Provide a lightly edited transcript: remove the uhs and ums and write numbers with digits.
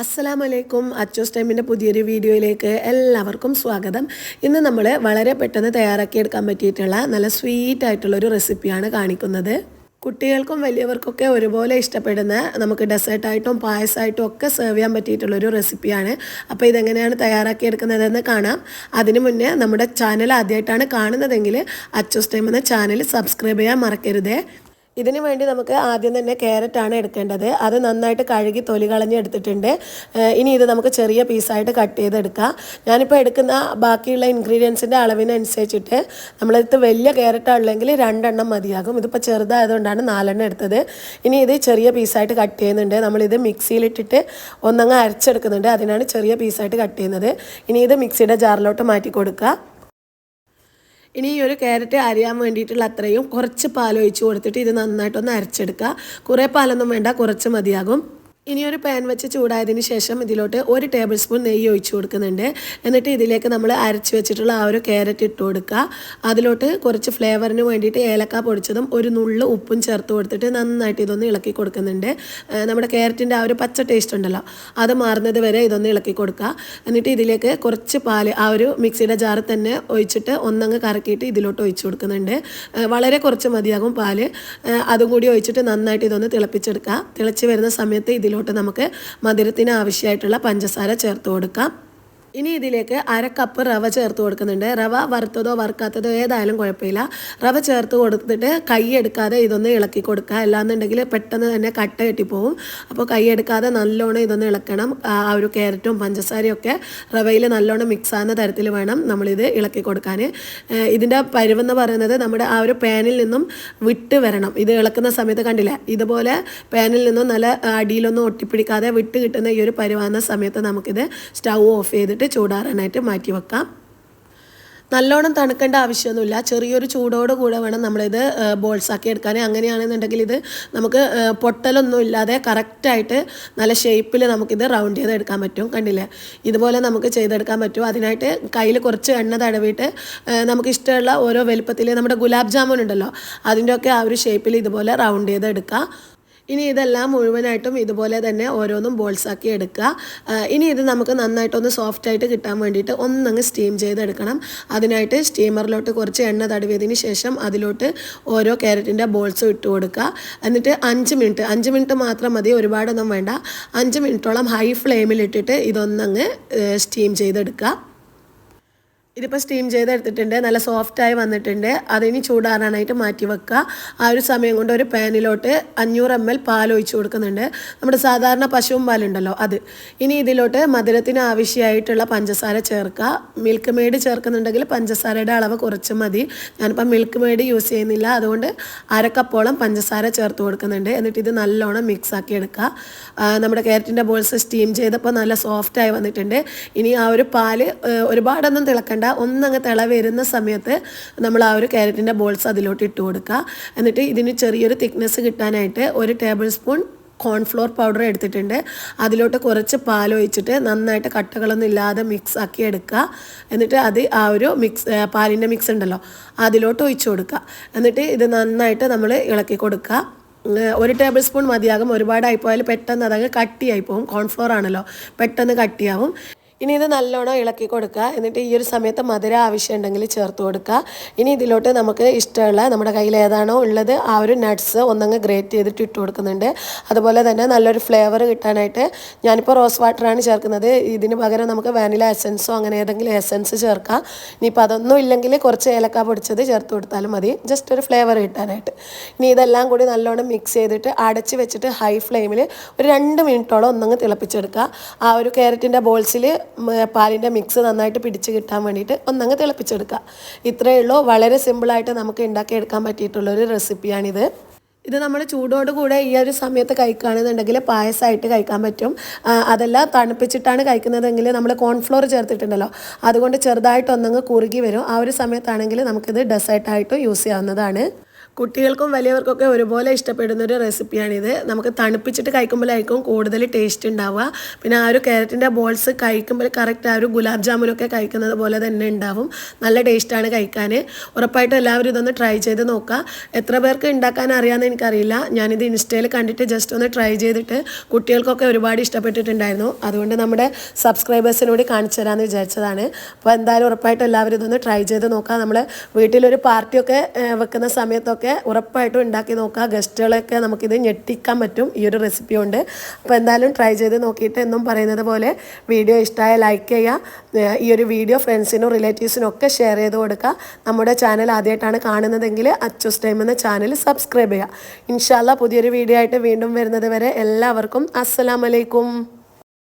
അസ്സലാമലൈക്കും. അച്ചൂസ് ടൈമിൻ്റെ പുതിയൊരു വീഡിയോയിലേക്ക് എല്ലാവർക്കും സ്വാഗതം. ഇന്ന് നമ്മൾ വളരെ പെട്ടെന്ന് തയ്യാറാക്കിയെടുക്കാൻ പറ്റിയിട്ടുള്ള നല്ല സ്വീറ്റ് ആയിട്ടുള്ളൊരു റെസിപ്പിയാണ് കാണിക്കുന്നത്. കുട്ടികൾക്കും വലിയവർക്കൊക്കെ ഒരുപോലെ ഇഷ്ടപ്പെടുന്ന നമുക്ക് ഡെസേർട്ടായിട്ടും പായസമായിട്ടും ഒക്കെ സെർവ് ചെയ്യാൻ പറ്റിയിട്ടുള്ളൊരു റെസിപ്പിയാണ്. അപ്പോൾ ഇതെങ്ങനെയാണ് തയ്യാറാക്കിയെടുക്കുന്നതെന്ന് കാണാം. അതിനു മുന്നേ നമ്മുടെ ചാനൽ ആദ്യമായിട്ടാണ് കാണുന്നതെങ്കിൽ അച്ചൂസ് ടൈം എന്ന ചാനൽ സബ്സ്ക്രൈബ് ചെയ്യാൻ മറക്കരുതേ. ഇതിന് വേണ്ടി നമുക്ക് ആദ്യം തന്നെ ക്യാരറ്റാണ് എടുക്കേണ്ടത്. അത് നന്നായിട്ട് കഴുകി തൊലി കളഞ്ഞ് എടുത്തിട്ടുണ്ട്. ഇനി ഇത് നമുക്ക് ചെറിയ പീസായിട്ട് കട്ട് ചെയ്തെടുക്കാം. ഞാനിപ്പോൾ എടുക്കുന്ന ബാക്കിയുള്ള ഇൻഗ്രീഡിയൻസിൻ്റെ അളവിനനുസരിച്ചിട്ട് നമ്മളടുത്ത് വലിയ ക്യാരറ്റാണെങ്കിൽ 2 എണ്ണം മതിയാകും. ഇതിപ്പോൾ ചെറുതായതുകൊണ്ടാണ് 4 എണ്ണം എടുത്തത്. ഇനി ഇത് ചെറിയ പീസായിട്ട് കട്ട് ചെയ്യുന്നുണ്ട്. നമ്മളിത് മിക്സിയിലിട്ടിട്ട് ഒന്നങ്ങ് അരച്ചെടുക്കുന്നുണ്ട്. അതിനാണ് ചെറിയ പീസായിട്ട് കട്ട് ചെയ്യുന്നത്. ഇനി ഇത് മിക്സിയുടെ ജാറിലോട്ട് മാറ്റി കൊടുക്കുക. ഇനി ഈ ഒരു ക്യാരറ്റ് അരിയാൻ വേണ്ടിയിട്ടുള്ള അത്രയും കുറച്ച് പാൽ ഒഴിച്ച് കൊടുത്തിട്ട് ഇത് നന്നായിട്ടൊന്ന് അരച്ചെടുക്കുക. കുറേ പാലൊന്നും വേണ്ട, കുറച്ച് മതിയാകും. ഇനി ഒരു പാൻ വെച്ച് ചൂടായതിന് ശേഷം ഇതിലോട്ട് 1 ടേബിൾ സ്പൂൺ നെയ്യ് ഒഴിച്ച് കൊടുക്കുന്നുണ്ട്. എന്നിട്ട് ഇതിലേക്ക് നമ്മൾ അരച്ച് വെച്ചിട്ടുള്ള ആ ഒരു ക്യാരറ്റ് ഇട്ട് കൊടുക്കുക. അതിലോട്ട് കുറച്ച് ഫ്ലേവറിന് വേണ്ടിയിട്ട് ഏലക്ക പൊടിച്ചതും ഒരു നുള്ളു ഉപ്പും ചേർത്ത് കൊടുത്തിട്ട് നന്നായിട്ട് ഇതൊന്ന് ഇളക്കി കൊടുക്കുന്നുണ്ട്. നമ്മുടെ ക്യാരറ്റിൻ്റെ ആ ഒരു പച്ച ടേസ്റ്റ് ഉണ്ടല്ലോ, അത് മാറുന്നത് വരെ ഇതൊന്ന് ഇളക്കി കൊടുക്കുക. എന്നിട്ട് ഇതിലേക്ക് കുറച്ച് പാല് ആ ഒരു മിക്സിയുടെ ജാറിൽ തന്നെ ഒഴിച്ചിട്ട് ഒന്നങ്ങ് കറക്കിയിട്ട് ഇതിലോട്ട് ഒഴിച്ച് കൊടുക്കുന്നുണ്ട്. വളരെ കുറച്ച് മതിയാകും പാല്. അതും കൂടി ഒഴിച്ചിട്ട് നന്നായിട്ട് ഇതൊന്ന് തിളപ്പിച്ചെടുക്കുക. തിളച്ച് വരുന്ന സമയത്ത് ഇതിലോട്ട് നമുക്ക് മധുരത്തിന് ആവശ്യമായിട്ടുള്ള പഞ്ചസാര ചേർത്ത് കൊടുക്കാം. ഇനി ഇതിലേക്ക് 1/2 കപ്പ് റവ ചേർത്ത് കൊടുക്കുന്നുണ്ട്. റവ വറുത്തതോ വറുക്കാത്തതോ ഏതായാലും കുഴപ്പമില്ല. റവ ചേർത്ത് കൊടുത്തിട്ട് കൈ എടുക്കാതെ ഇതൊന്ന് ഇളക്കി കൊടുക്കുക. അല്ലാന്നുണ്ടെങ്കിൽ പെട്ടെന്ന് തന്നെ കട്ട കെട്ടിപ്പോവും. അപ്പോൾ കൈ എടുക്കാതെ നല്ലോണം ഇതൊന്ന് ഇളക്കണം. ആ ഒരു ക്യാരറ്റും പഞ്ചസാരയും ഒക്കെ റവയിൽ നല്ലോണം മിക്സ് ആകുന്ന തരത്തിൽ വേണം നമ്മളിത് ഇളക്കി കൊടുക്കാൻ. ഇതിൻ്റെ പരുവെന്ന് പറയുന്നത് നമ്മുടെ ആ ഒരു പാനിൽ നിന്നും വിട്ട് വരണം. ഇത് ഇളക്കുന്ന സമയത്ത് കണ്ടില്ലേ, ഇതുപോലെ പാനിൽ നിന്നും നല്ല അടിയിലൊന്നും ഒട്ടിപ്പിടിക്കാതെ വിട്ട് കിട്ടുന്ന ഈ ഒരു പരുവാകുന്ന സമയത്ത് നമുക്കിത് സ്റ്റൗ ഓഫ് ചെയ്തിട്ട് ചൂടാറാനായിട്ട് മാറ്റി വെക്കാം. നല്ലോണം തണുക്കേണ്ട ആവശ്യമൊന്നുമില്ല. ചെറിയൊരു ചൂടോട് കൂടെ വേണം നമ്മളിത് ബോൾസാക്കി എടുക്കാൻ. അങ്ങനെയാണെന്നുണ്ടെങ്കിൽ ഇത് നമുക്ക് പൊട്ടലൊന്നും ഇല്ലാതെ കറക്റ്റായിട്ട് നല്ല ഷേപ്പിൽ നമുക്കിത് റൗണ്ട് ചെയ്തെടുക്കാൻ പറ്റും. കണ്ടില്ലേ, ഇതുപോലെ നമുക്ക് ചെയ്തെടുക്കാൻ പറ്റും. അതിനായിട്ട് കയ്യിൽ കുറച്ച് എണ്ണ തടവിയിട്ട് നമുക്ക് ഇഷ്ടമുള്ള ഓരോ വലുപ്പത്തിൽ നമ്മുടെ ഗുലാബ് ജാമുൻ ഉണ്ടല്ലോ, അതിൻ്റെയൊക്കെ ആ ഒരു ഷേപ്പിൽ ഇതുപോലെ റൗണ്ട് ചെയ്തെടുക്കുക. ഇനി ഇതെല്ലാം മുഴുവനായിട്ടും ഇതുപോലെ തന്നെ ഓരോന്നും ബോൾസാക്കി എടുക്കുക. ഇനി ഇത് നമുക്ക് നന്നായിട്ടൊന്ന് സോഫ്റ്റായിട്ട് കിട്ടാൻ വേണ്ടിയിട്ട് ഒന്നങ്ങ് സ്റ്റീം ചെയ്തെടുക്കണം. അതിനായിട്ട് സ്റ്റീമറിലോട്ട് കുറച്ച് എണ്ണ തടവിയതിന് ശേഷം അതിലോട്ട് ഓരോ ക്യാരറ്റിൻ്റെ ബോൾസും ഇട്ട് കൊടുക്കുക. എന്നിട്ട് 5 മിനിറ്റ് മാത്രം മതി, ഒരുപാടൊന്നും വേണ്ട. 5 മിനിറ്റോളം ഹൈ ഫ്ലെയിമിലിട്ടിട്ട് ഇതൊന്നങ്ങ് സ്റ്റീം ചെയ്തെടുക്കുക. ഇതിപ്പോൾ സ്റ്റീം ചെയ്തെടുത്തിട്ടുണ്ട്, നല്ല സോഫ്റ്റായി വന്നിട്ടുണ്ട്. അതിനി ചൂടാറാനായിട്ട് മാറ്റി വെക്കുക. ആ ഒരു സമയം കൊണ്ട് ഒരു പാനിലോട്ട് 500 ml പാൽ ഒഴിച്ച് കൊടുക്കുന്നുണ്ട്. നമ്മുടെ സാധാരണ പശുവും പാലുണ്ടല്ലോ അത്. ഇനി ഇതിലോട്ട് മധുരത്തിന് ആവശ്യമായിട്ടുള്ള പഞ്ചസാര ചേർക്കുക. മിൽക്ക് മെയ്ഡ് ചേർക്കുന്നുണ്ടെങ്കിൽ പഞ്ചസാരയുടെ അളവ് കുറച്ച് മതി. ഞാനിപ്പോൾ മിൽക്ക് മെയ്ഡ് യൂസ് ചെയ്യുന്നില്ല, അതുകൊണ്ട് 1/2 കപ്പോളം പഞ്ചസാര ചേർത്ത് കൊടുക്കുന്നുണ്ട്. എന്നിട്ട് ഇത് നല്ലോണം മിക്സ് ആക്കി എടുക്കുക. നമ്മുടെ ക്യാരറ്റിൻ്റെ ബോൾസ് സ്റ്റീം ചെയ്തപ്പോൾ നല്ല സോഫ്റ്റായി വന്നിട്ടുണ്ട്. ഇനി ആ ഒരു പാല് ഒരുപാടൊന്നും തിളക്കണ്ട, ഒന്നങ്ങ് തിള വരുന്ന സമയത്ത് നമ്മൾ ആ ഒരു ക്യാരറ്റിൻ്റെ ബോൾസ് അതിലോട്ട് ഇട്ട് കൊടുക്കുക. എന്നിട്ട് ഇതിന് ചെറിയൊരു തിക്നെസ് കിട്ടാനായിട്ട് 1 ടേബിൾ സ്പൂൺ കോൺഫ്ലോർ പൗഡർ എടുത്തിട്ടുണ്ട്. അതിലോട്ട് കുറച്ച് പാൽ ഒഴിച്ചിട്ട് നന്നായിട്ട് കട്ടകളൊന്നും ഇല്ലാതെ മിക്സ് ആക്കി എടുക്കുക. എന്നിട്ട് അത് ആ ഒരു പാലിൻ്റെ മിക്സ് ഉണ്ടല്ലോ അതിലോട്ട് ഒഴിച്ചു കൊടുക്കുക. എന്നിട്ട് ഇത് നന്നായിട്ട് നമ്മൾ ഇളക്കി കൊടുക്കുക. 1 ടേബിൾ സ്പൂൺ മതിയാകും. ഒരുപാടായിപ്പോയാൽ പെട്ടെന്ന് അതങ്ങ് കട്ടിയായി പോകും. കോൺഫ്ലോർ ആണല്ലോ, പെട്ടെന്ന് കട്ടിയാവും. ഇനി ഇത് നല്ലോണം ഇളക്കി കൊടുക്കുക. എന്നിട്ട് ഈ ഒരു സമയത്ത് മധുരം ആവശ്യമുണ്ടെങ്കിൽ ചേർത്ത് കൊടുക്കുക. ഇനി ഇതിലോട്ട് നമുക്ക് ഇഷ്ടമുള്ള നമ്മുടെ കയ്യിൽ ഏതാണോ ഉള്ളത് ആ ഒരു നട്ട്സ് ഒന്നങ്ങ് ഗ്രേറ്റ് ചെയ്തിട്ട് ഇട്ട് കൊടുക്കുന്നുണ്ട്. അതുപോലെ തന്നെ നല്ലൊരു ഫ്ലേവർ കിട്ടാനായിട്ട് ഞാനിപ്പോൾ റോസ് വാട്ടറാണ് ചേർക്കുന്നത്. ഇതിന് പകരം നമുക്ക് വാനില എസൻസോ അങ്ങനെ ഏതെങ്കിലും എസൻസ് ചേർക്കാം. ഇനിയിപ്പോൾ അതൊന്നും ഇല്ലെങ്കിൽ കുറച്ച് ഏലക്ക പൊടിച്ചത് ചേർത്ത് കൊടുത്താലും മതി, ജസ്റ്റ് ഒരു ഫ്ലേവർ കിട്ടാനായിട്ട്. ഇനി ഇതെല്ലാം കൂടി നല്ലോണം മിക്സ് ചെയ്തിട്ട് അടച്ച് വെച്ചിട്ട് ഹൈ ഫ്ലെയിമിൽ ഒരു 2 മിനിറ്റോളം ഒന്നങ്ങ് തിളപ്പിച്ചെടുക്കുക. ആ ഒരു ക്യാരറ്റിൻ്റെ ബോൾസിൽ പാലിൻ്റെ മിക്സ് നന്നായിട്ട് പിടിച്ച് കിട്ടാൻ വേണ്ടിയിട്ട് ഒന്നങ്ങ് തിളപ്പിച്ചെടുക്കുക. ഇത്രയേ ഉള്ളൂ. വളരെ സിമ്പിളായിട്ട് നമുക്ക് ഉണ്ടാക്കിയെടുക്കാൻ പറ്റിയിട്ടുള്ളൊരു റെസിപ്പിയാണിത്. ഇത് നമ്മൾ ചൂടോടുകൂടെ ഈ ഒരു സമയത്ത് കഴിക്കുകയാണെന്നുണ്ടെങ്കിൽ പായസമായിട്ട് കഴിക്കാൻ പറ്റും. അതെല്ലാം തണുപ്പിച്ചിട്ടാണ് കഴിക്കുന്നതെങ്കിൽ നമ്മൾ കോൺഫ്ലോർ ചേർത്തിട്ടുണ്ടല്ലോ, അതുകൊണ്ട് ചെറുതായിട്ട് ഒന്നങ്ങ് കുറുകി വരും. ആ ഒരു സമയത്താണെങ്കിൽ നമുക്കിത് ഡെസേർട്ടായിട്ടും യൂസ് ചെയ്യാവുന്നതാണ്. കുട്ടികൾക്കും വലിയവർക്കൊക്കെ ഒരുപോലെ ഇഷ്ടപ്പെടുന്ന ഒരു റെസിപ്പിയാണിത്. നമുക്ക് തണുപ്പിച്ചിട്ട് കഴിക്കുമ്പോഴായിരിക്കും കൂടുതൽ ടേസ്റ്റ് ഉണ്ടാവുക. പിന്നെ ആ ഒരു ക്യാരറ്റിൻ്റെ ബോൾസ് കഴിക്കുമ്പോൾ കറക്റ്റ് ആ ഒരു ഗുലാബ് ജാമുനൊക്കെ കഴിക്കുന്നത് പോലെ തന്നെ ഉണ്ടാവും. നല്ല ടേസ്റ്റാണ് കഴിക്കാൻ. ഉറപ്പായിട്ടും എല്ലാവരും ഇതൊന്ന് ട്രൈ ചെയ്ത് നോക്കുക. എത്ര പേർക്ക് ഉണ്ടാക്കാൻ അറിയാമെന്ന് എനിക്കറിയില്ല. ഞാനിത് ഇൻസ്റ്റയിൽ കണ്ടിട്ട് ജസ്റ്റ് ഒന്ന് ട്രൈ ചെയ്തിട്ട് കുട്ടികൾക്കൊക്കെ ഒരുപാട് ഇഷ്ടപ്പെട്ടിട്ടുണ്ടായിരുന്നു. അതുകൊണ്ട് നമ്മുടെ സബ്സ്ക്രൈബേഴ്സിനോട് കാണിച്ചു തരാമെന്ന് വിചാരിച്ചതാണ്. അപ്പോൾ എന്തായാലും ഉറപ്പായിട്ടും എല്ലാവരും ഇതൊന്ന് ട്രൈ ചെയ്ത് നോക്കുക. നമ്മൾ വീട്ടിലൊരു പാർട്ടിയൊക്കെ വെക്കുന്ന സമയത്തൊക്കെ ഉറപ്പായിട്ടും ഉണ്ടാക്കി നോക്കുക. ഗസ്റ്റുകളൊക്കെ നമുക്കിത് ഞെട്ടിക്കാൻ പറ്റും ഈ ഒരു റെസിപ്പി കൊണ്ട്. അപ്പോൾ എന്തായാലും ട്രൈ ചെയ്ത് നോക്കിയിട്ട് എന്നും പറയുന്നത് പോലെ വീഡിയോ ഇഷ്ടമായ ലൈക്ക് ചെയ്യുക. ഈ ഒരു വീഡിയോ ഫ്രണ്ട്സിനും റിലേറ്റീവ്സിനും ഒക്കെ ഷെയർ ചെയ്ത് കൊടുക്കുക. നമ്മുടെ ചാനൽ ആദ്യമായിട്ടാണ് കാണുന്നതെങ്കിൽ അച്ചൂസ് ടൈം എന്ന ചാനൽ സബ്സ്ക്രൈബ് ചെയ്യുക. ഇൻഷാ അല്ലാഹ് പുതിയൊരു വീഡിയോ ആയിട്ട് വീണ്ടും വരുന്നത് വരെ എല്ലാവർക്കും അസ്സലാമു അലൈക്കും.